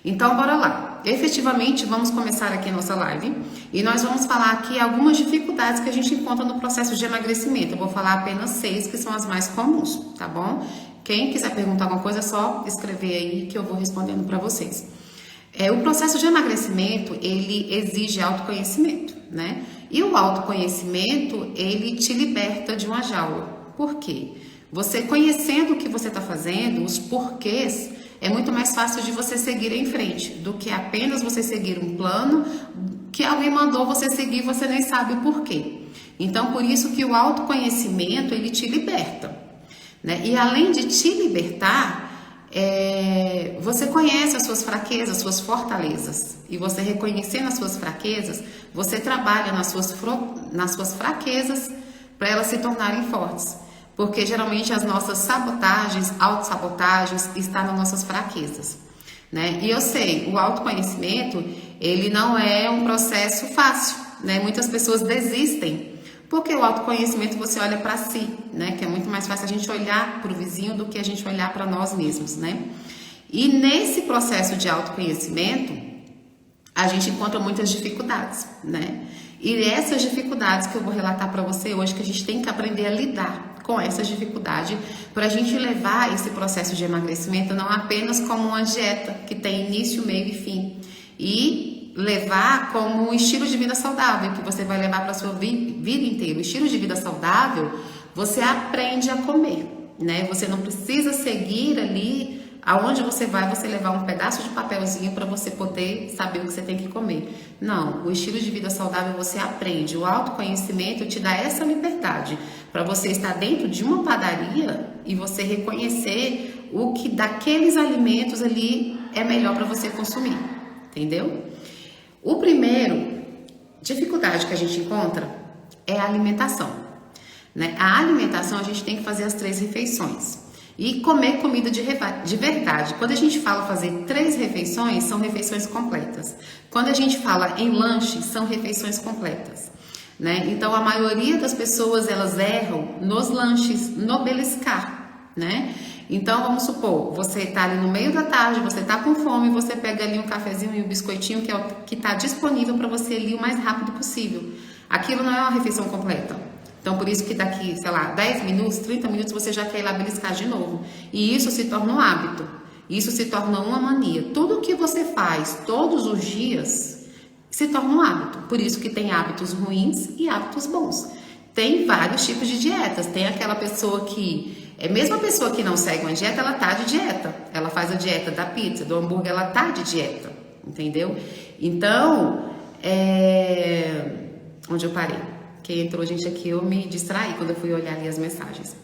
Então, bora lá. Efetivamente, vamos começar aqui a nossa live e nós vamos falar aqui algumas dificuldades que a gente encontra no processo de emagrecimento. Eu vou falar apenas 6 que são as mais comuns, tá bom? Quem quiser perguntar alguma coisa, é só escrever aí que eu vou respondendo para vocês. O processo de emagrecimento, ele exige autoconhecimento, né? E o autoconhecimento, ele te liberta de uma jaula. Por quê? Você conhecendo o que você está fazendo, os porquês, é muito mais fácil de você seguir em frente do que apenas você seguir um plano que alguém mandou você seguir e você nem sabe o porquê. Então, por isso que o autoconhecimento, ele te liberta, né? E além de te libertar, você conhece as suas fraquezas, as suas fortalezas. E você reconhecendo as suas fraquezas, você trabalha nas suas fraquezas para elas se tornarem fortes. Porque geralmente as nossas sabotagens, autossabotagens, estão nas nossas fraquezas, né? E eu sei, o autoconhecimento, ele não é um processo fácil, né? Muitas pessoas desistem, porque o autoconhecimento você olha para si, né? Que é muito mais fácil a gente olhar para o vizinho do que a gente olhar para nós mesmos, né? E nesse processo de autoconhecimento, a gente encontra muitas dificuldades, né? E essas dificuldades que eu vou relatar para você hoje, que a gente tem que aprender a lidar com essas dificuldades, para a gente levar esse processo de emagrecimento não apenas como uma dieta que tem início, meio e fim, e levar como um estilo de vida saudável, que você vai levar para a sua vida inteira. O estilo de vida saudável, você aprende a comer, né? Você não precisa seguir ali aonde você vai, você levar um pedaço de papelzinho para você poder saber o que você tem que comer. Não, o estilo de vida saudável você aprende. O autoconhecimento te dá essa liberdade para você estar dentro de uma padaria e você reconhecer o que daqueles alimentos ali é melhor para você consumir, entendeu? O primeiro dificuldade que a gente encontra é a alimentação, né? A alimentação, a gente tem que fazer as 3 refeições e comer comida de verdade. Quando a gente fala fazer 3 refeições, são refeições completas. Quando a gente fala em lanche, são refeições completas, né? Então, a maioria das pessoas, elas erram nos lanches, no beliscar, né? Então, vamos supor, você tá ali no meio da tarde, você tá com fome, você pega ali um cafezinho e um biscoitinho que é o que tá disponível para você ali o mais rápido possível. Aquilo não é uma refeição completa. Então, por isso que daqui, sei lá, 10 minutos, 30 minutos, você já quer ir lá beliscar de novo. E isso se torna um hábito. Isso se torna uma mania. Tudo que você faz todos os dias se torna um hábito. Por isso que tem hábitos ruins e hábitos bons. Tem vários tipos de dietas. Tem aquela pessoa que... mesmo a pessoa que não segue uma dieta, ela tá de dieta. Ela faz a dieta da pizza, do hambúrguer, ela tá de dieta. Entendeu? Então, onde eu parei? Que entrou gente aqui, eu me distraí quando eu fui olhar ali as mensagens.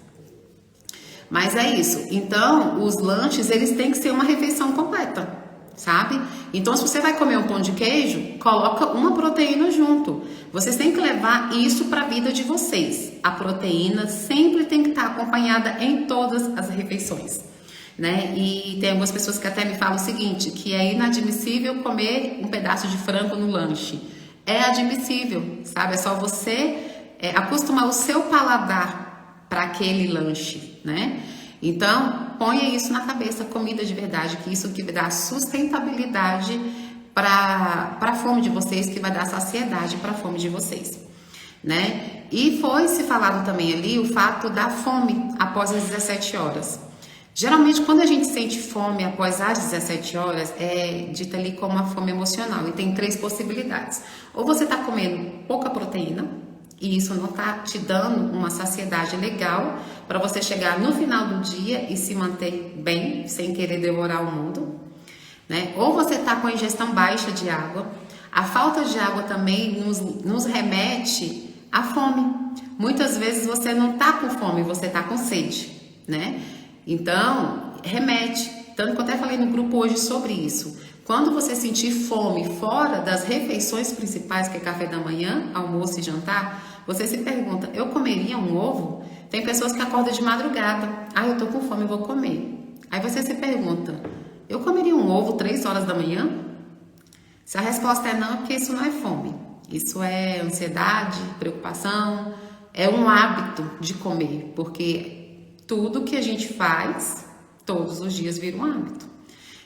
Mas é isso. Então, os lanches, eles têm que ser uma refeição completa, sabe? Então, se você vai comer um pão de queijo, coloca uma proteína junto. Vocês têm que levar isso para a vida de vocês. A proteína sempre tem que estar acompanhada em todas as refeições, né? E tem algumas pessoas que até me falam o seguinte, que é inadmissível comer um pedaço de frango no lanche. É admissível, sabe? É só você acostumar o seu paladar para aquele lanche, né? Então, ponha isso na cabeça, comida de verdade, que isso que vai dar sustentabilidade para a fome de vocês, que vai dar saciedade para a fome de vocês, né? E foi se falado também ali o fato da fome após as 17 horas. Geralmente, quando a gente sente fome após as 17 horas, é dita ali como uma fome emocional. E tem 3 possibilidades. Ou você está comendo pouca proteína, e isso não está te dando uma saciedade legal para você chegar no final do dia e se manter bem, sem querer devorar o mundo, né? Ou você está com a ingestão baixa de água. A falta de água também nos remete à fome. Muitas vezes você não está com fome, você está com sede, né? Então, remete. Tanto que eu até falei no grupo hoje sobre isso. Quando você sentir fome fora das refeições principais, que é café da manhã, almoço e jantar, você se pergunta, eu comeria um ovo? Tem pessoas que acordam de madrugada. Ah, eu tô com fome, eu vou comer. Aí você se pergunta, eu comeria um ovo 3 horas da manhã? Se a resposta é não, é porque isso não é fome. Isso é ansiedade, preocupação, é um hábito de comer, porque tudo que a gente faz, todos os dias vira um hábito.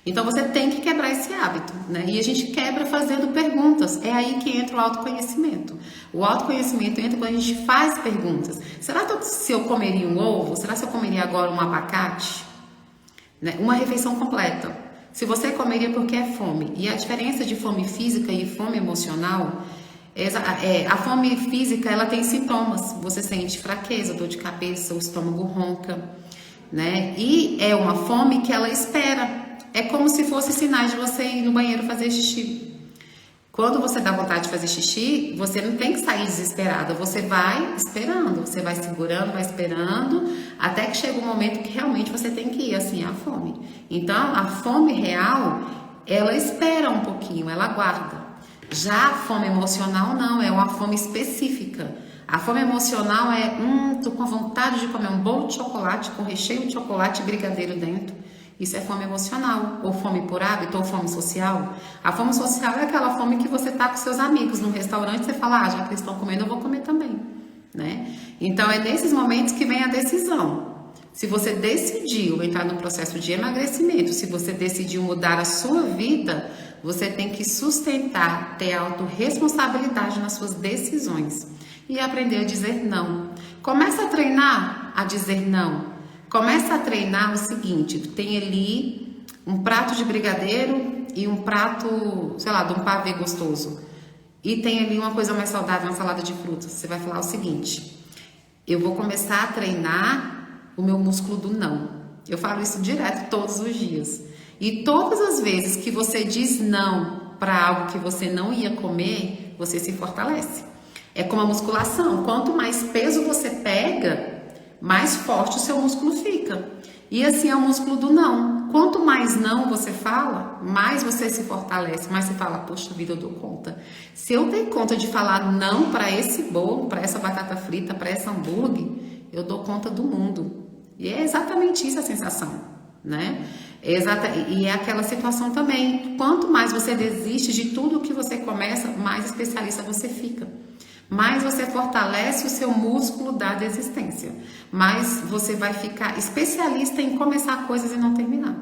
Então você tem que quebrar esse hábito, né? E a gente quebra fazendo perguntas. É aí que entra o autoconhecimento. O autoconhecimento entra quando a gente faz perguntas. Será que se eu comeria um ovo? Será que eu comeria agora um abacate? Né? Uma refeição completa. Se você comeria porque é fome. E a diferença de fome física e fome emocional, a fome física ela tem sintomas. Você sente fraqueza, dor de cabeça, o estômago ronca, né? E é uma fome que ela espera. É como se fosse sinais de você ir no banheiro fazer xixi. Quando você dá vontade de fazer xixi, você não tem que sair desesperada. Você vai esperando, você vai segurando, vai esperando, até que chega um momento que realmente você tem que ir, assim, a fome. Então, a fome real, ela espera um pouquinho, ela aguarda. Já a fome emocional não, é uma fome específica. A fome emocional é, tô com vontade de comer um bolo de chocolate com recheio de chocolate e brigadeiro dentro. Isso é fome emocional, ou fome por hábito, ou fome social. A fome social é aquela fome que você tá com seus amigos no restaurante, você fala, já que eles estão comendo, eu vou comer também, né? Então é nesses momentos que vem a decisão. Se você decidiu entrar no processo de emagrecimento, se você decidiu mudar a sua vida, você tem que sustentar, ter autorresponsabilidade nas suas decisões e aprender a dizer não. Começa a treinar a dizer não. Começa a treinar o seguinte, tem ali um prato de brigadeiro e um prato, sei lá, de um pavê gostoso. E tem ali uma coisa mais saudável, uma salada de frutas. Você vai falar o seguinte, eu vou começar a treinar o meu músculo do não. Eu falo isso direto todos os dias. E todas as vezes que você diz não para algo que você não ia comer, você se fortalece. É como a musculação, quanto mais peso você pega, mais forte o seu músculo fica. E assim é o músculo do não. Quanto mais não você fala, mais você se fortalece, mais você fala, poxa vida, eu dou conta. Se eu dei conta de falar não para esse bolo, para essa batata frita, para esse hambúrguer, eu dou conta do mundo. E é exatamente isso a sensação, né? E é aquela situação também. Quanto mais você desiste de tudo que você começa, mais especialista você fica. Mais você fortalece o seu músculo da desistência. Mais você vai ficar especialista em começar coisas e não terminar.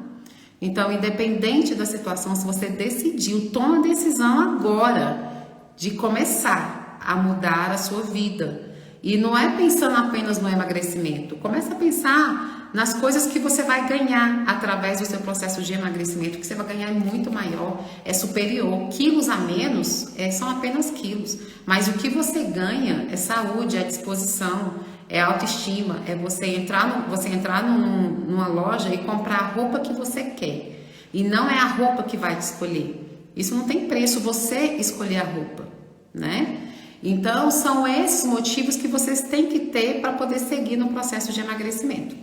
Então, independente da situação, se você decidiu, toma a decisão agora de começar a mudar a sua vida. E não é pensando apenas no emagrecimento. Começa a pensar nas coisas que você vai ganhar através do seu processo de emagrecimento, que você vai ganhar muito maior, é superior. Quilos a menos são apenas quilos, mas o que você ganha é saúde, é disposição, é autoestima, é você entrar numa loja e comprar a roupa que você quer. E não é a roupa que vai te escolher. Isso não tem preço, você escolher a roupa, né? Então, são esses motivos que vocês têm que ter para poder seguir no processo de emagrecimento,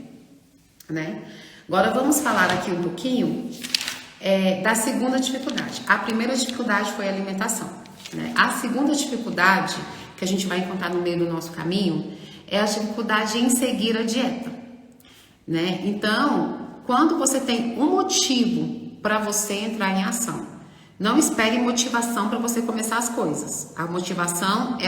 né? Agora, vamos falar aqui um pouquinho da segunda dificuldade. A primeira dificuldade foi a alimentação, né? A segunda dificuldade que a gente vai encontrar no meio do nosso caminho é a dificuldade em seguir a dieta, né? Então, quando você tem um motivo para você entrar em ação, não espere motivação para você começar as coisas. A motivação,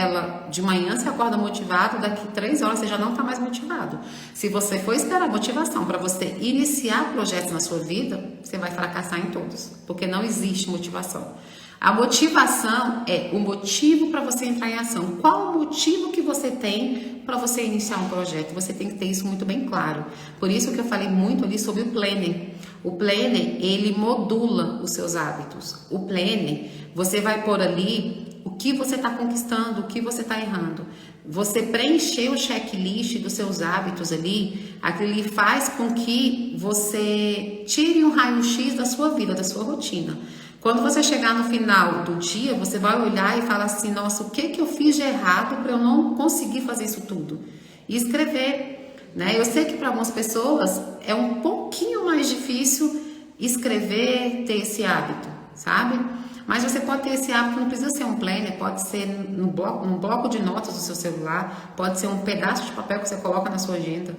de manhã você acorda motivado, daqui 3 horas você já não está mais motivado. Se você for esperar motivação para você iniciar projetos na sua vida, você vai fracassar em todos, porque não existe motivação. A motivação é o motivo para você entrar em ação. Qual o motivo que você tem para você iniciar um projeto? Você tem que ter isso muito bem claro. Por isso que eu falei muito ali sobre o planner. O planner, ele modula os seus hábitos. O planner, você vai pôr ali o que você está conquistando, o que você está errando. Você preencher o checklist dos seus hábitos ali, aquilo faz com que você tire um raio-x da sua vida, da sua rotina. Quando você chegar no final do dia, você vai olhar e falar assim, nossa, o que eu fiz de errado para eu não conseguir fazer isso tudo? E escrever, né? Eu sei que para algumas pessoas é um pouquinho mais difícil escrever, ter esse hábito, sabe? Mas você pode ter esse hábito, não precisa ser um planner, pode ser num bloco de notas do seu celular, pode ser um pedaço de papel que você coloca na sua agenda,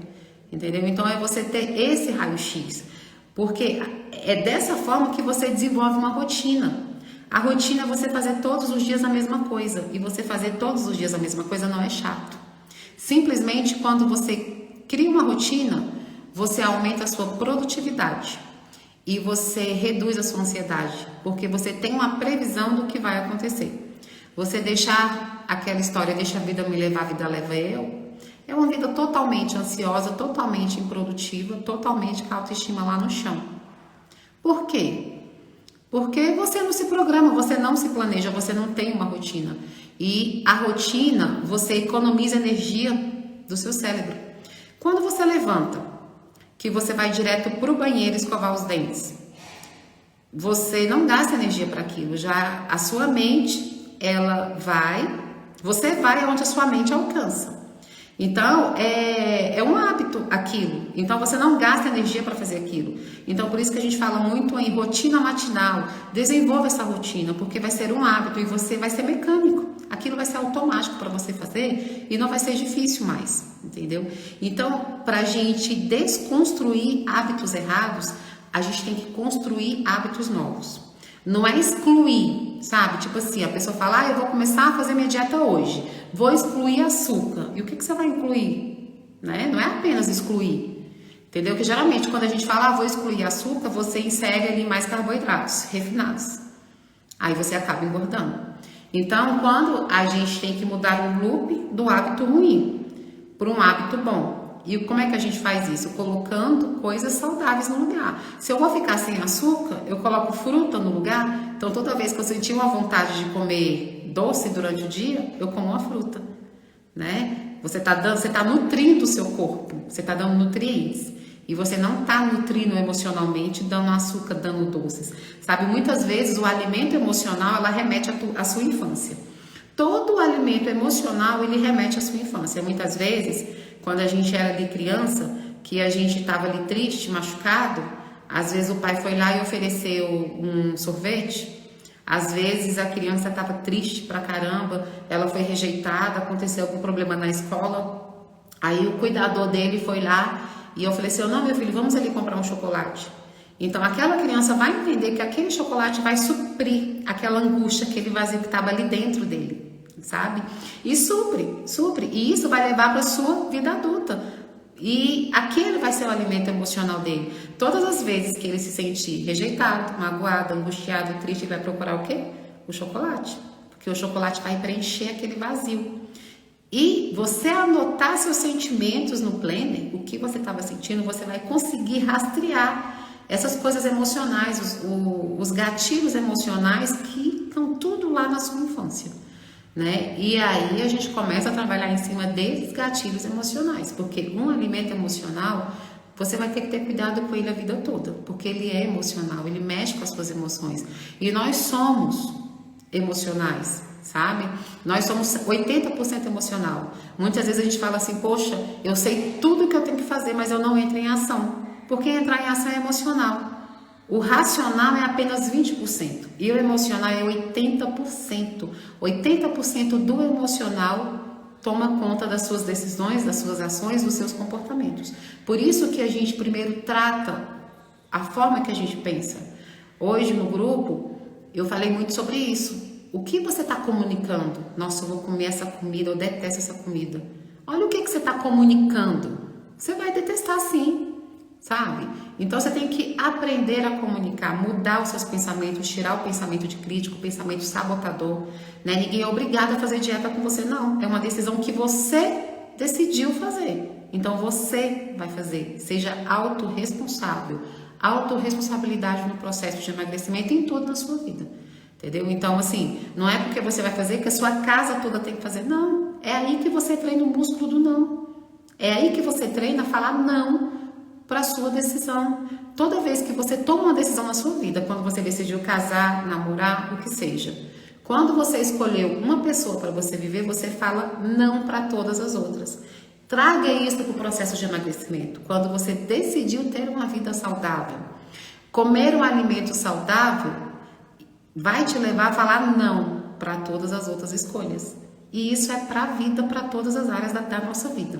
entendeu? Então é você ter esse raio-x. Porque é dessa forma que você desenvolve uma rotina. A rotina é você fazer todos os dias a mesma coisa. E você fazer todos os dias a mesma coisa não é chato. Simplesmente quando você cria uma rotina, você aumenta a sua produtividade. e você reduz a sua ansiedade, porque você tem uma previsão do que vai acontecer. Você deixar aquela história, deixa a vida me levar, a vida leva eu, é uma vida totalmente ansiosa, totalmente improdutiva, totalmente com a autoestima lá no chão. Por quê? Porque você não se programa, você não se planeja, você não tem uma rotina. E a rotina, você economiza energia do seu cérebro. Quando você levanta, que você vai direto para o banheiro escovar os dentes, você não gasta energia para aquilo. Já a sua mente, você vai onde a sua mente alcança. Então, é um hábito aquilo. Então, você não gasta energia para fazer aquilo. Então, por isso que a gente fala muito em rotina matinal. Desenvolva essa rotina, porque vai ser um hábito e você vai ser mecânico. Aquilo vai ser automático para você fazer e não vai ser difícil mais, entendeu? Então, para a gente desconstruir hábitos errados, a gente tem que construir hábitos novos. Não é excluir, sabe? Tipo assim, a pessoa fala, eu vou começar a fazer minha dieta hoje, vou excluir açúcar. E o que você vai incluir? Né? Não é apenas excluir, entendeu? Que geralmente quando a gente fala, vou excluir açúcar, você insere ali mais carboidratos refinados. Aí você acaba engordando. Então, quando a gente tem que mudar o loop do hábito ruim para um hábito bom. E como é que a gente faz isso? Colocando coisas saudáveis no lugar. Se eu vou ficar sem açúcar, eu coloco fruta no lugar. Então, toda vez que eu sentir uma vontade de comer doce durante o dia, eu como uma fruta, né? Você tá nutrindo o seu corpo, você tá dando nutrientes. E você não tá nutrindo emocionalmente, dando açúcar, dando doces. Sabe, muitas vezes o alimento emocional, ela remete à sua infância. Todo alimento emocional, ele remete à sua infância. Muitas vezes, quando a gente era de criança, que a gente estava ali triste, machucado, às vezes o pai foi lá e ofereceu um sorvete. Às vezes a criança estava triste pra caramba, ela foi rejeitada, aconteceu algum problema na escola. Aí o cuidador dele foi lá e ofereceu, não, meu filho, vamos ali comprar um chocolate. Então aquela criança vai entender que aquele chocolate vai suprir aquela angústia, aquele vazio que estava ali dentro dele, sabe? E supre. E isso vai levar para a sua vida adulta. E aquele vai ser o alimento emocional dele. Todas as vezes que ele se sentir rejeitado, magoado, angustiado, triste, ele vai procurar o quê? O chocolate. Porque o chocolate vai preencher aquele vazio. E você anotar seus sentimentos no planner, o que você estava sentindo, você vai conseguir rastrear essas coisas emocionais, os gatilhos emocionais que estão tudo lá na sua infância, né? E aí a gente começa a trabalhar em cima desses gatilhos emocionais, porque um alimento emocional, você vai ter que ter cuidado com ele a vida toda, porque ele é emocional, ele mexe com as suas emoções. E nós somos emocionais, sabe? Nós somos 80% emocional. Muitas vezes a gente fala assim, poxa, eu sei tudo que eu tenho que fazer, mas eu não entro em ação. Porque entrar em ação é emocional. O racional é apenas 20% e o emocional é 80%. 80% do emocional toma conta das suas decisões, das suas ações, dos seus comportamentos. Por isso que a gente primeiro trata a forma que a gente pensa. Hoje no grupo eu falei muito sobre isso. O que você está comunicando? Nossa, eu vou comer essa comida, eu detesto essa comida. Olha o que você está comunicando. Você vai detestar sim. Sabe? Então você tem que aprender a comunicar, mudar os seus pensamentos, tirar o pensamento de crítico, o pensamento sabotador, né? Ninguém é obrigado a fazer dieta com você, não. É uma decisão que você decidiu fazer. Então você vai fazer. Seja autorresponsável. Autorresponsabilidade no processo de emagrecimento em tudo na sua vida. Entendeu? Então, assim, não é porque você vai fazer que a sua casa toda tem que fazer. Não. É aí que você treina o músculo do não. É aí que você treina a falar não para a sua decisão. Toda vez que você toma uma decisão na sua vida, quando você decidiu casar, namorar, o que seja, quando você escolheu uma pessoa para você viver, você fala não para todas as outras. Traga isso para o processo de emagrecimento. Quando você decidiu ter uma vida saudável, comer um alimento saudável vai te levar a falar não para todas as outras escolhas. E isso é para a vida, para todas as áreas da nossa vida.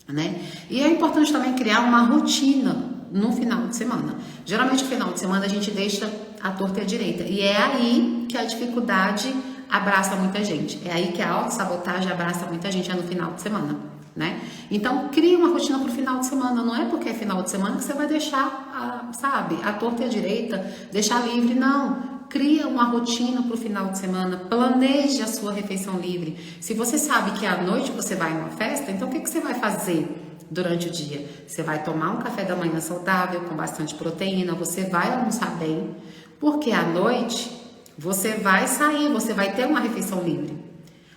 Né? E é importante também criar uma rotina no final de semana. Geralmente no final de semana a gente deixa a torta e a direita. E é aí que a dificuldade abraça muita gente. É aí que a autossabotagem abraça muita gente, é no final de semana. né? Então, cria uma rotina para o final de semana. Não é porque é final de semana que você vai deixar, sabe, a torta e a direita, deixar livre, não. Cria uma rotina para o final de semana, planeje a sua refeição livre. Se você sabe que à noite você vai em uma festa, então o que você vai fazer durante o dia? Você vai tomar um café da manhã saudável, com bastante proteína, você vai almoçar bem, porque à noite você vai sair, você vai ter uma refeição livre.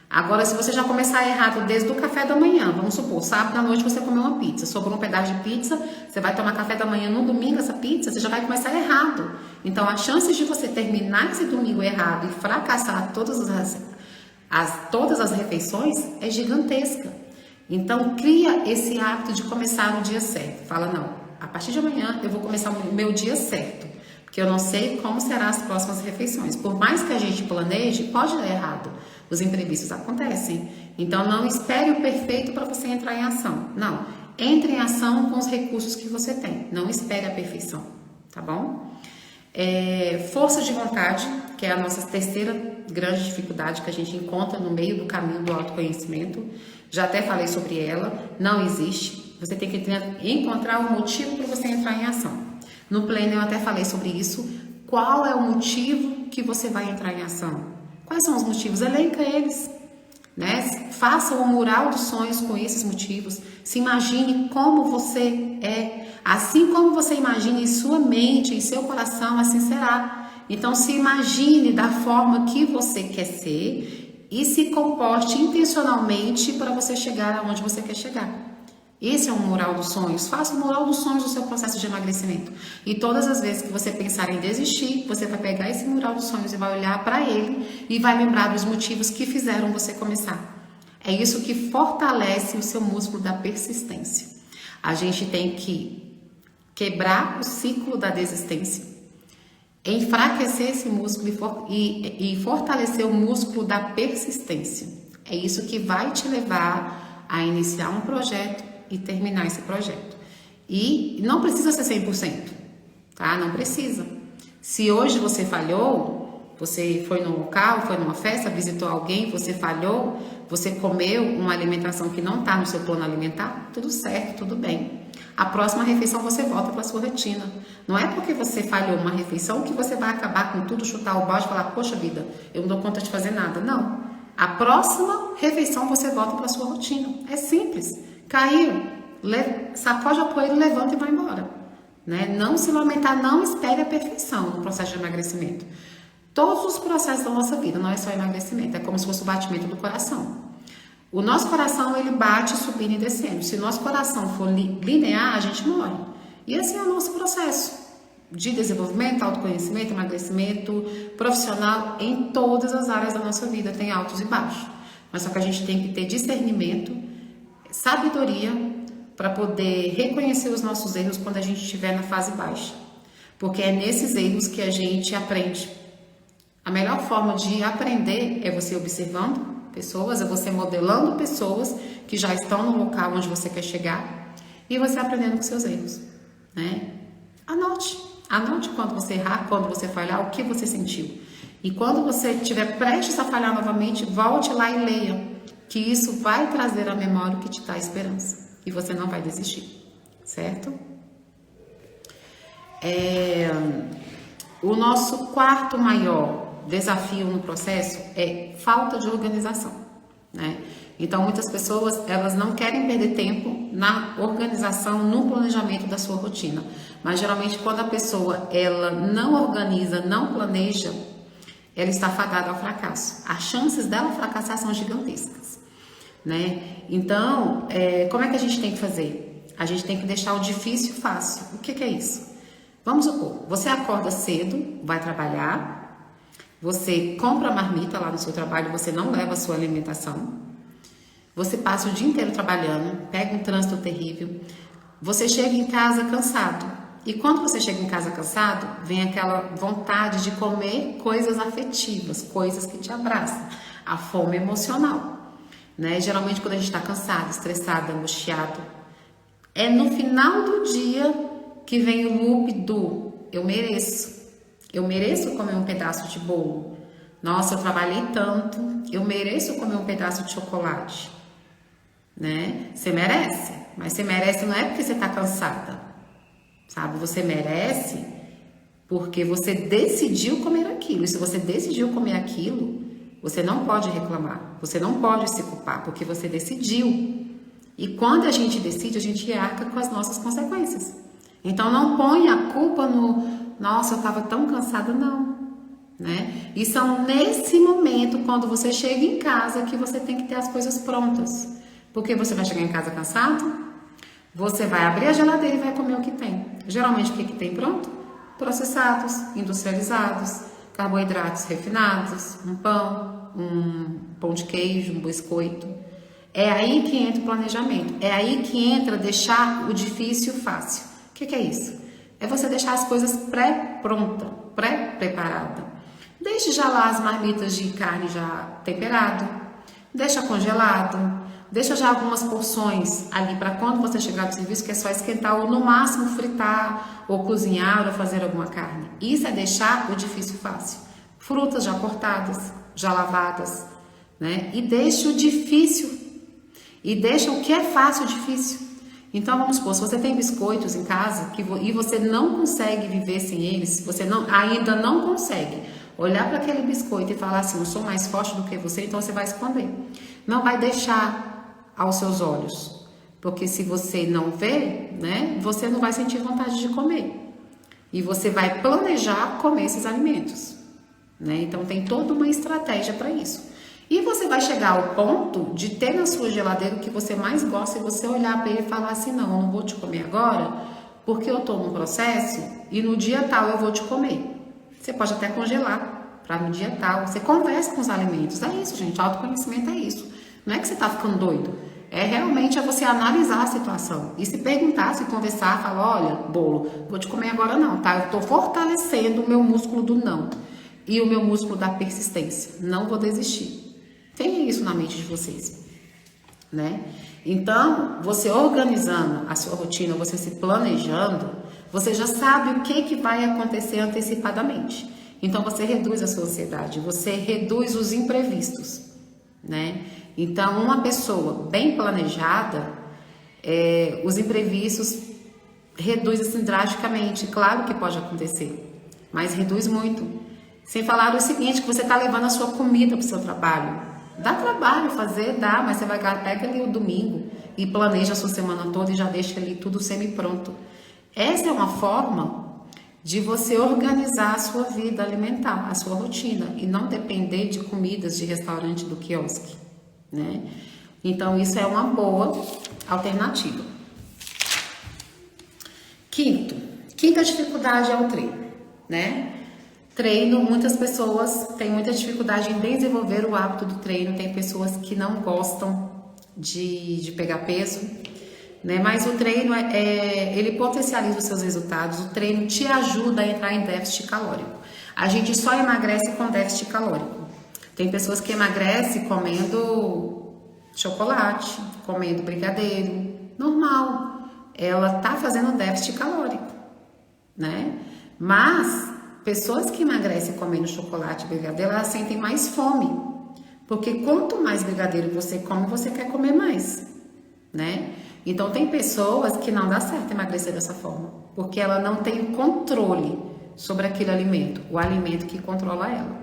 Agora, se você já começar errado desde o café da manhã, vamos supor, sábado à noite você comeu uma pizza, sobrou um pedaço de pizza, você vai tomar café da manhã no domingo, essa pizza, você já vai começar errado. Então, as chances de você terminar esse domingo errado e fracassar todas as refeições é gigantesca. Então, cria esse hábito de começar no dia certo. Fala, não, a partir de amanhã eu vou começar o meu dia certo, porque eu não sei como serão as próximas refeições. Por mais que a gente planeje, pode dar errado. Os imprevistos acontecem. Então, não espere o perfeito para você entrar em ação. Não. Entre em ação com os recursos que você tem. Não espere a perfeição. Tá bom? Força de vontade, que é a nossa terceira grande dificuldade que a gente encontra no meio do caminho do autoconhecimento. Já até falei sobre ela. Não existe. Você tem que encontrar um motivo para você entrar em ação. No pleno eu até falei sobre isso. Qual é o motivo que você vai entrar em ação? Quais são os motivos? Elenca eles, né? Faça o mural dos sonhos com esses motivos. Se imagine como você é. Assim como você imagina em sua mente, em seu coração, assim será. Então, se imagine da forma que você quer ser e se comporte intencionalmente para você chegar aonde você quer chegar. Esse é um mural dos sonhos. Faça o mural dos sonhos do seu processo de emagrecimento. E todas as vezes que você pensar em desistir, você vai pegar esse mural dos sonhos e vai olhar para ele e vai lembrar dos motivos que fizeram você começar. É isso que fortalece o seu músculo da persistência. A gente tem que quebrar o ciclo da desistência, enfraquecer esse músculo e fortalecer o músculo da persistência. É isso que vai te levar a iniciar um projeto e terminar esse projeto. E não precisa ser 100%, tá? Não precisa. Se hoje você falhou, você foi num local, foi numa festa, visitou alguém, você falhou, você comeu uma alimentação que não está no seu plano alimentar, tudo certo, tudo bem. A próxima refeição você volta para a sua rotina. Não é porque você falhou uma refeição que você vai acabar com tudo, chutar o balde e falar, poxa vida, eu não dou conta de fazer nada. Não. A próxima refeição você volta para a sua rotina. É simples. Caiu, sacode a poeira, levanta e vai embora. Né? Não se lamentar, não espere a perfeição no processo de emagrecimento. Todos os processos da nossa vida, não é só emagrecimento, é como se fosse o batimento do coração. O nosso coração, ele bate subindo e descendo. Se o nosso coração for linear, a gente morre. E esse é o nosso processo de desenvolvimento, autoconhecimento, emagrecimento, profissional, em todas as áreas da nossa vida, tem altos e baixos. Mas só que a gente tem que ter discernimento, sabedoria, para poder reconhecer os nossos erros quando a gente estiver na fase baixa. Porque é nesses erros que a gente aprende. A melhor forma de aprender é você observando pessoas, é você modelando pessoas que já estão no local onde você quer chegar e você aprendendo com seus erros, né? Anote quando você errar, quando você falhar, o que você sentiu. E quando você estiver prestes a falhar novamente, volte lá e leia, que isso vai trazer à memória o que te dá esperança e você não vai desistir, certo? O nosso quarto maior desafio no processo é falta de organização, né? Então, muitas pessoas, elas não querem perder tempo na organização, no planejamento da sua rotina. Mas, geralmente, quando a pessoa, ela não organiza, não planeja, ela está fadada ao fracasso. As chances dela fracassar são gigantescas, né? Então, como é que a gente tem que fazer? A gente tem que deixar o difícil fácil. O que é isso? Vamos supor, você acorda cedo, vai trabalhar, você compra a marmita lá no seu trabalho, você não leva a sua alimentação, você passa o dia inteiro trabalhando, pega um trânsito terrível, você chega em casa cansado. E quando você chega em casa cansado, vem aquela vontade de comer coisas afetivas, coisas que te abraçam, a fome emocional, né? Geralmente quando a gente está cansado, estressado, angustiado, é no final do dia que vem o loop do eu mereço comer um pedaço de bolo, nossa, eu trabalhei tanto, eu mereço comer um pedaço de chocolate. né? Você merece, mas você merece não é porque você tá cansada, sabe? Você merece porque você decidiu comer aquilo. E se você decidiu comer aquilo, você não pode reclamar, você não pode se culpar, porque você decidiu. E quando a gente decide, a gente arca com as nossas consequências. Então não ponha a culpa no, nossa, eu estava tão cansada, não. Né? E são nesse momento, quando você chega em casa, que você tem que ter as coisas prontas. Porque você vai chegar em casa cansado, você vai abrir a geladeira e vai comer o que tem. Geralmente o que tem pronto? Processados, industrializados, carboidratos refinados, um pão, um pão de queijo, um biscoito. É aí que entra o planejamento. É aí que entra deixar o difícil fácil. O que é isso? É você deixar as coisas pré-pronta, pré-preparada. Deixe já lá as marmitas de carne já temperado, deixa congelado, deixa já algumas porções ali para quando você chegar do serviço, que é só esquentar ou no máximo fritar ou cozinhar ou fazer alguma carne. Isso é deixar o difícil fácil. Frutas já cortadas, já lavadas, né? E deixa o difícil. E deixa o que é fácil difícil. Então vamos supor, se você tem biscoitos em casa e você não consegue viver sem eles, você ainda não consegue olhar para aquele biscoito e falar assim, eu sou mais forte do que você, então você vai esconder. Não vai deixar aos seus olhos, porque se você não vê, né, você não vai sentir vontade de comer. E você vai planejar comer esses alimentos, né? Então tem toda uma estratégia para isso. E você vai chegar ao ponto de ter na sua geladeira o que você mais gosta e você olhar para ele e falar assim, não, eu não vou te comer agora, porque eu estou num processo e no dia tal eu vou te comer. Você pode até congelar para no dia tal. Você conversa com os alimentos. É isso, gente. Autoconhecimento é isso. Não é que você está ficando doido. É realmente você analisar a situação e se perguntar, se conversar, falar, olha, bolo, vou te comer agora não, tá? Eu estou fortalecendo o meu músculo do não e o meu músculo da persistência. Não vou desistir. Tenha isso na mente de vocês, né? Então, você organizando a sua rotina, você se planejando, você já sabe o que vai acontecer antecipadamente. Então, você reduz a sua ansiedade, você reduz os imprevistos, né? Então, uma pessoa bem planejada, os imprevistos reduz assim drasticamente. Claro que pode acontecer, mas reduz muito. Sem falar o seguinte, que você está levando a sua comida para o seu trabalho. Dá trabalho fazer, dá, mas você pega ali o domingo e planeja a sua semana toda e já deixa ali tudo semi-pronto. Essa é uma forma de você organizar a sua vida alimentar, a sua rotina e não depender de comidas de restaurante do quiosque, né? Então isso é uma boa alternativa. Quinta dificuldade é o treino, né? Treino, muitas pessoas têm muita dificuldade em desenvolver o hábito do treino, tem pessoas que não gostam de pegar peso, né? Mas o treino, ele potencializa os seus resultados, o treino te ajuda a entrar em déficit calórico. A gente só emagrece com déficit calórico. Tem pessoas que emagrecem comendo chocolate, comendo brigadeiro, normal. Ela tá fazendo déficit calórico, né? Mas pessoas que emagrecem comendo chocolate e brigadeiro, elas sentem mais fome. Porque quanto mais brigadeiro você come, você quer comer mais, né? Então tem pessoas que não dá certo emagrecer dessa forma, porque ela não tem o controle sobre aquele alimento, o alimento que controla ela.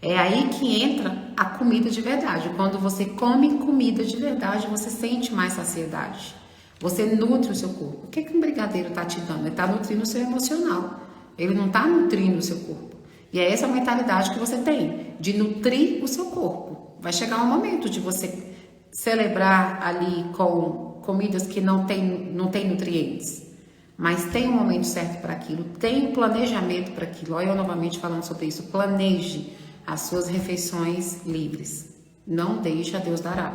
É aí que entra a comida de verdade. Quando você come comida de verdade, você sente mais saciedade. Você nutre o seu corpo. O que um brigadeiro está te dando? Ele está nutrindo o seu emocional. Ele não está nutrindo o seu corpo. E é essa a mentalidade que você tem, de nutrir o seu corpo. Vai chegar um momento de você celebrar ali com comidas que não tem nutrientes. Mas tem um momento certo para aquilo, tem um planejamento para aquilo. Olha eu novamente falando sobre isso. Planeje as suas refeições livres. Não deixe a Deus dará,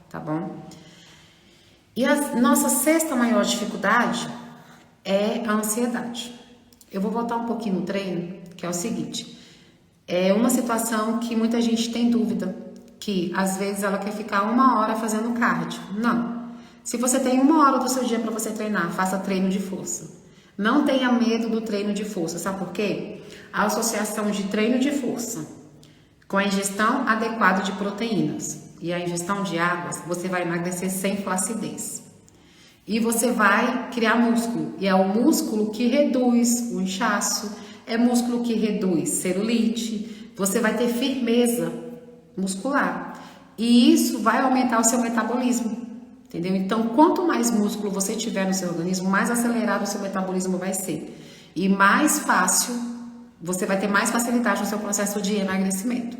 tá bom? E a nossa sexta maior dificuldade é a ansiedade. Eu vou voltar um pouquinho no treino, que é o seguinte. É uma situação que muita gente tem dúvida, que às vezes ela quer ficar 1 hora fazendo cardio. Não. Se você tem 1 hora do seu dia para você treinar, faça treino de força. Não tenha medo do treino de força. Sabe por quê? A associação de treino de força com a ingestão adequada de proteínas e a ingestão de águas, você vai emagrecer sem flacidez. E você vai criar músculo, e é o músculo que reduz o inchaço, é músculo que reduz celulite, você vai ter firmeza muscular. E isso vai aumentar o seu metabolismo, entendeu? Então, quanto mais músculo você tiver no seu organismo, mais acelerado o seu metabolismo vai ser. E mais fácil, você vai ter mais facilidade no seu processo de emagrecimento,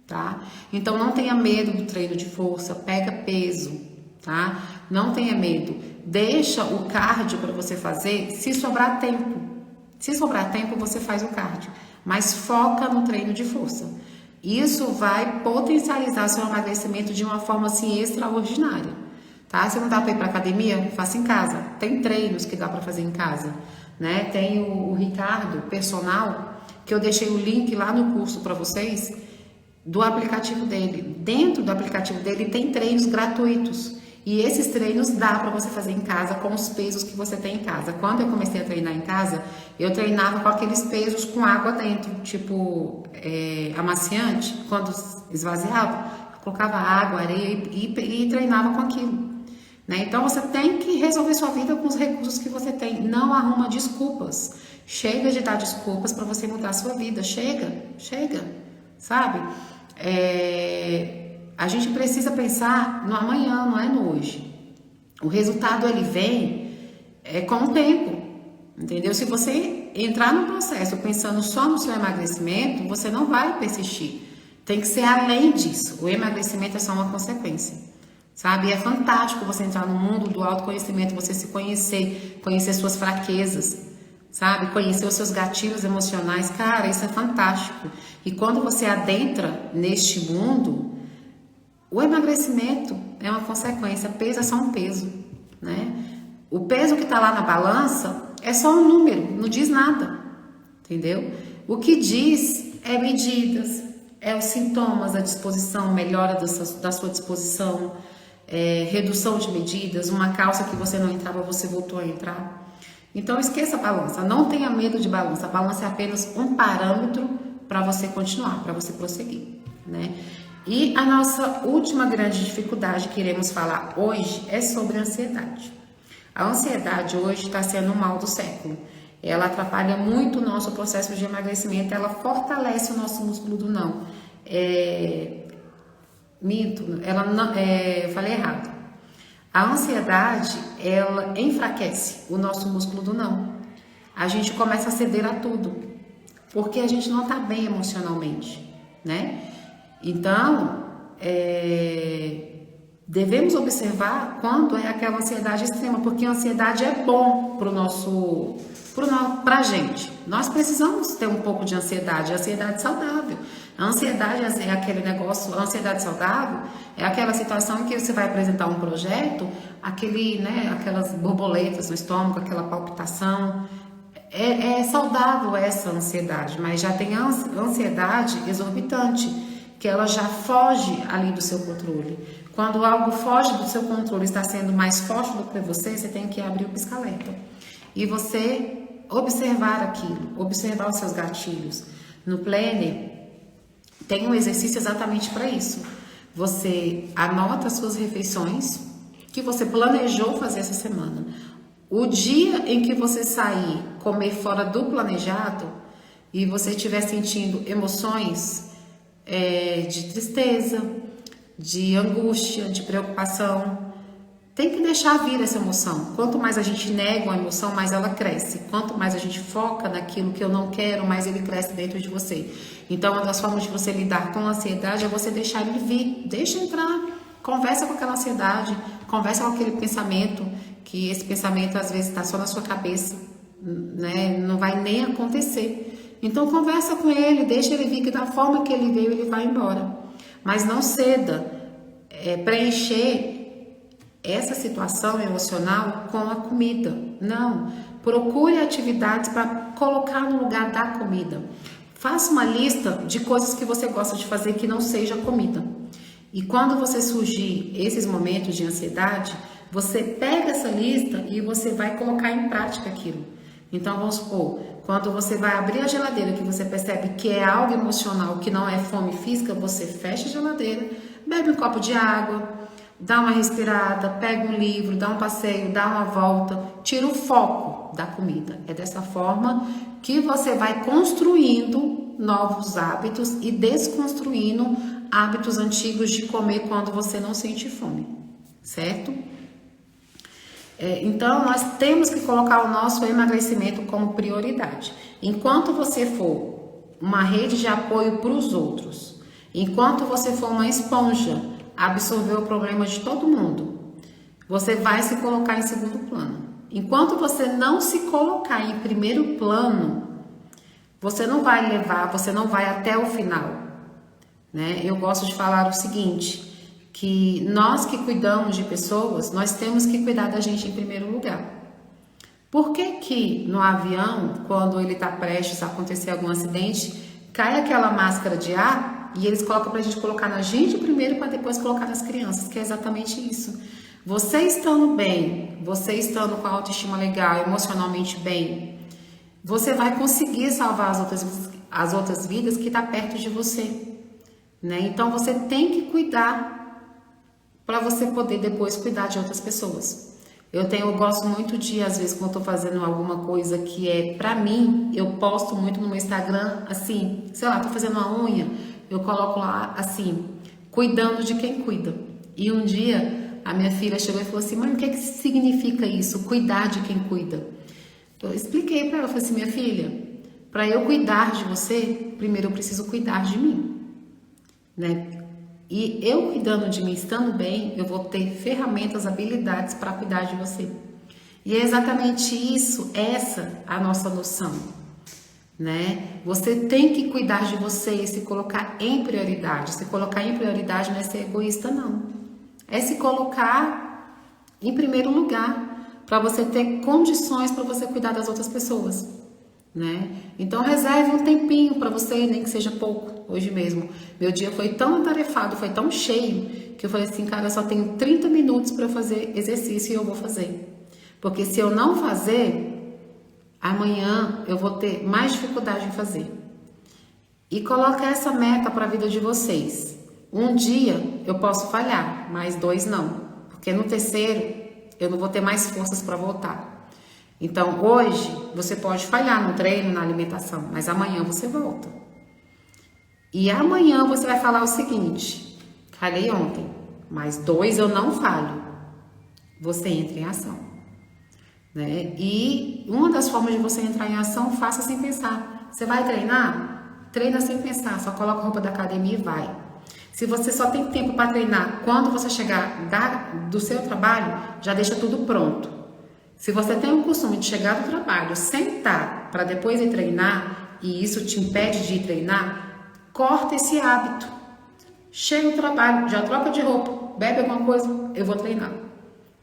tá? Então, não tenha medo do treino de força, pega peso, tá? Não tenha medo. Deixa o cardio para você fazer se sobrar tempo. Se sobrar tempo, você faz o cardio. Mas foca no treino de força. Isso vai potencializar seu emagrecimento de uma forma assim extraordinária, tá? Se não dá para ir para academia, faça em casa. Tem treinos que dá para fazer em casa, né? Tem o Ricardo Personal, que eu deixei o link lá no curso para vocês, do aplicativo dele. Dentro do aplicativo dele tem treinos gratuitos. E esses treinos dá para você fazer em casa com os pesos que você tem em casa. Quando eu comecei a treinar em casa, eu treinava com aqueles pesos com água dentro, tipo amaciante. Quando esvaziava, eu colocava água, areia e treinava com aquilo, né? Então você tem que resolver sua vida com os recursos que você tem. Não arruma desculpas. Chega de dar desculpas para você mudar a sua vida. Chega, sabe? A gente precisa pensar no amanhã, não é no hoje. O resultado ele vem com o tempo, entendeu? Se você entrar no processo pensando só no seu emagrecimento, você não vai persistir. Tem que ser além disso. O emagrecimento é só uma consequência, sabe? E é fantástico você entrar no mundo do autoconhecimento, você se conhecer, conhecer suas fraquezas, sabe? Conhecer os seus gatilhos emocionais. Cara, isso é fantástico. E quando você adentra neste mundo, o emagrecimento é uma consequência, peso é só um peso, né? O peso que está lá na balança é só um número, não diz nada, entendeu? O que diz é medidas, é os sintomas, a disposição, melhora da sua disposição, redução de medidas, uma calça que você não entrava, você voltou a entrar. Então esqueça a balança, não tenha medo de balança, a balança é apenas um parâmetro para você continuar, para você prosseguir, né? E a nossa última grande dificuldade que iremos falar hoje é sobre a ansiedade. A ansiedade hoje está sendo o mal do século. Ela atrapalha muito o nosso processo de emagrecimento, ela fortalece o nosso músculo do não. Eu falei errado. A ansiedade, ela enfraquece o nosso músculo do não. A gente começa a ceder a tudo, porque a gente não está bem emocionalmente, né? Então, devemos observar quando é aquela ansiedade extrema, porque a ansiedade é bom pra gente. Nós precisamos ter um pouco de ansiedade, ansiedade saudável. A ansiedade é aquele negócio, a ansiedade saudável é aquela situação em que você vai apresentar um projeto, aquelas borboletas no estômago, aquela palpitação. É saudável essa ansiedade, mas já tem a ansiedade exorbitante, que ela já foge ali do seu controle. Quando algo foge do seu controle, está sendo mais forte do que você tem que abrir o pisca-alerta. E você observar aquilo, observar os seus gatilhos. No Planner, tem um exercício exatamente para isso. Você anota as suas refeições que você planejou fazer essa semana. O dia em que você sair, comer fora do planejado, e você estiver sentindo emoções de tristeza, de angústia, de preocupação, tem que deixar vir essa emoção. Quanto mais a gente nega uma emoção, mais ela cresce. Quanto mais a gente foca naquilo que eu não quero, mais ele cresce dentro de você. Então, uma das formas de você lidar com a ansiedade é você deixar ele vir, deixa entrar, conversa com aquela ansiedade, conversa com aquele pensamento, que esse pensamento às vezes está só na sua cabeça, né? Não vai nem acontecer. Então conversa com ele, deixa ele vir, que da forma que ele veio, ele vai embora. Mas não ceda, preencher essa situação emocional com a comida. Não, procure atividades para colocar no lugar da comida. Faça uma lista de coisas que você gosta de fazer que não seja comida. E quando você surgir esses momentos de ansiedade, você pega essa lista e você vai colocar em prática aquilo. Então, vamos supor, quando você vai abrir a geladeira, que você percebe que é algo emocional, que não é fome física, você fecha a geladeira, Bebe um copo de água, dá uma respirada, pega um livro, dá um passeio, dá uma volta, tira o foco da comida. É dessa forma que você vai construindo novos hábitos e desconstruindo hábitos antigos de comer quando você não sente fome, certo? Então, nós temos que colocar o nosso emagrecimento como prioridade. Enquanto você for uma rede de apoio para os outros, enquanto você for uma esponja, absorver o problema de todo mundo, você vai se colocar em segundo plano. Enquanto você não se colocar em primeiro plano, você não vai levar, você não vai até o final, né? Eu gosto de falar o seguinte, que nós que cuidamos de pessoas, nós temos que cuidar da gente em primeiro lugar. Por que que no avião, quando ele está prestes a acontecer algum acidente, cai aquela máscara de ar e eles colocam pra gente colocar na gente primeiro para depois colocar nas crianças, que é exatamente isso. Você estando bem, você estando com a autoestima legal, emocionalmente bem, você vai conseguir salvar as outras vidas que estão perto de você, né? Então você tem que cuidar para você poder depois cuidar de outras pessoas. Eu gosto muito de, às vezes, quando eu tô fazendo alguma coisa que é pra mim, eu posto muito no meu Instagram, assim, sei lá, tô fazendo uma unha, eu coloco lá, assim, cuidando de quem cuida. E um dia, a minha filha chegou e falou assim, mãe, o que é que significa isso, cuidar de quem cuida? Eu expliquei pra ela, falei assim, minha filha, pra eu cuidar de você, primeiro eu preciso cuidar de mim, né? E eu cuidando de mim, estando bem, eu vou ter ferramentas, habilidades para cuidar de você. E é exatamente isso, essa a nossa noção, né? Você tem que cuidar de você e se colocar em prioridade. Se colocar em prioridade não é ser egoísta, não. É se colocar em primeiro lugar, para você ter condições para você cuidar das outras pessoas, né? Então reserve um tempinho para você, nem que seja pouco. Hoje mesmo, meu dia foi tão atarefado, foi tão cheio, que eu falei assim, cara, eu só tenho 30 minutos para fazer exercício e eu vou fazer. Porque se eu não fazer, amanhã eu vou ter mais dificuldade em fazer. E coloca essa meta para a vida de vocês. Um dia eu posso falhar, mas 2 não. Porque no terceiro eu não vou ter mais forças para voltar. Então hoje você pode falhar no treino, na alimentação, mas amanhã você volta. E amanhã você vai falar o seguinte, falei ontem, mas 2 eu não falho. Você entra em ação, né? E uma das formas de você entrar em ação, faça sem pensar. Você vai treinar? Treina sem pensar, só coloca a roupa da academia e vai. Se você só tem tempo para treinar, quando você chegar do seu trabalho, já deixa tudo pronto. Se você tem o costume de chegar do trabalho, sentar para depois ir treinar, e isso te impede de ir treinar, corta esse hábito. Chega o trabalho, já troca de roupa, bebe alguma coisa, eu vou treinar.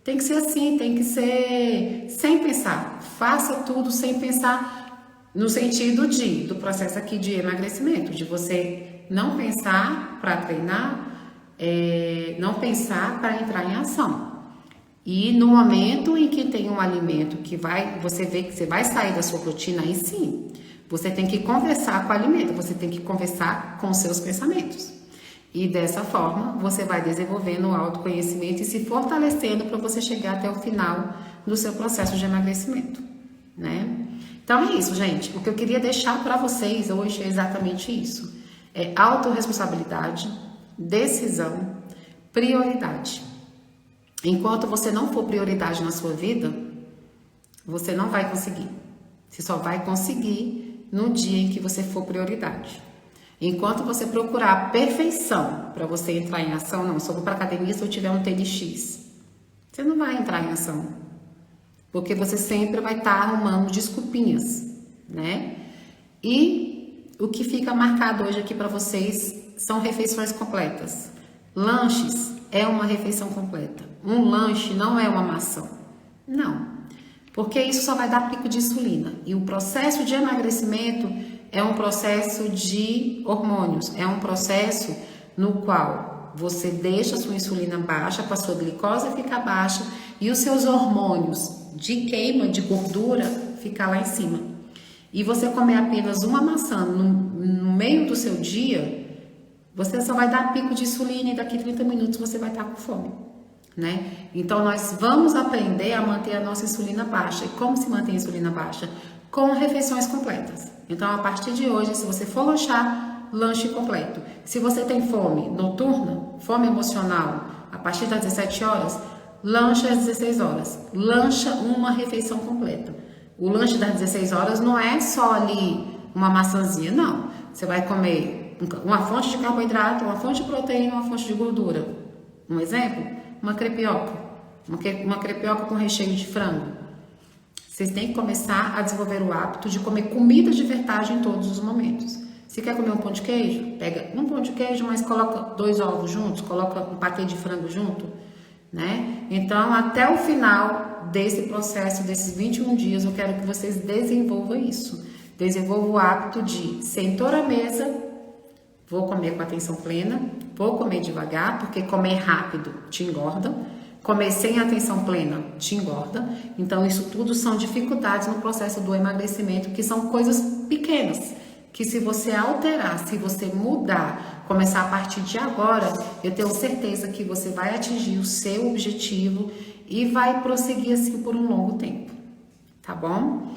Tem que ser assim, tem que ser sem pensar. Faça tudo sem pensar no sentido do processo aqui de emagrecimento, de você não pensar para treinar, não pensar para entrar em ação. E no momento em que tem um alimento que você vê que você vai sair da sua rotina, aí sim, você tem que conversar com o alimento, você tem que conversar com os seus pensamentos. E dessa forma, você vai desenvolvendo o autoconhecimento e se fortalecendo para você chegar até o final do seu processo de emagrecimento, né? Então é isso, gente. O que eu queria deixar para vocês hoje é exatamente isso. É autorresponsabilidade, decisão, prioridade. Enquanto você não for prioridade na sua vida, você não vai conseguir. Você só vai conseguir no dia em que você for prioridade. Enquanto você procurar a perfeição para você entrar em ação, não, só vou para academia se eu tiver um tênis X. Você não vai entrar em ação. Porque você sempre vai estar arrumando desculpinhas, né? E o que fica marcado hoje aqui para vocês são refeições completas. Lanches é uma refeição completa. Um lanche não é uma maçã. Não. Porque isso só vai dar pico de insulina. E o processo de emagrecimento é um processo de hormônios. É um processo no qual você deixa a sua insulina baixa, para a sua glicose ficar baixa e os seus hormônios de queima de gordura ficar lá em cima. E você comer apenas uma maçã no meio do seu dia, você só vai dar pico de insulina e daqui 30 minutos você vai estar com fome, né? Então nós vamos aprender a manter a nossa insulina baixa. E como se mantém a insulina baixa? Com refeições completas. Então a partir de hoje, se você for lanchar, lanche completo. Se você tem fome noturna, fome emocional, a partir das 17 horas, lancha às 16 horas. Lancha uma refeição completa. O lanche das 16 horas não é só ali uma maçãzinha, não. Você vai comer uma fonte de carboidrato, uma fonte de proteína, uma fonte de gordura. Um exemplo, uma crepioca. Uma crepioca com recheio de frango. Vocês têm que começar a desenvolver o hábito de comer comida de verdade em todos os momentos. Se quer comer um pão de queijo, pega um pão de queijo, mas coloca 2 ovos juntos, coloca um patê de frango junto, né? Então, até o final desse processo, desses 21 dias, eu quero que vocês desenvolvam isso. Desenvolvam o hábito de sentou à mesa, vou comer com atenção plena, vou comer devagar, porque comer rápido te engorda. Comer sem atenção plena te engorda. Então, isso tudo são dificuldades no processo do emagrecimento, que são coisas pequenas, que se você alterar, se você mudar, começar a partir de agora, eu tenho certeza que você vai atingir o seu objetivo e vai prosseguir assim por um longo tempo, tá bom?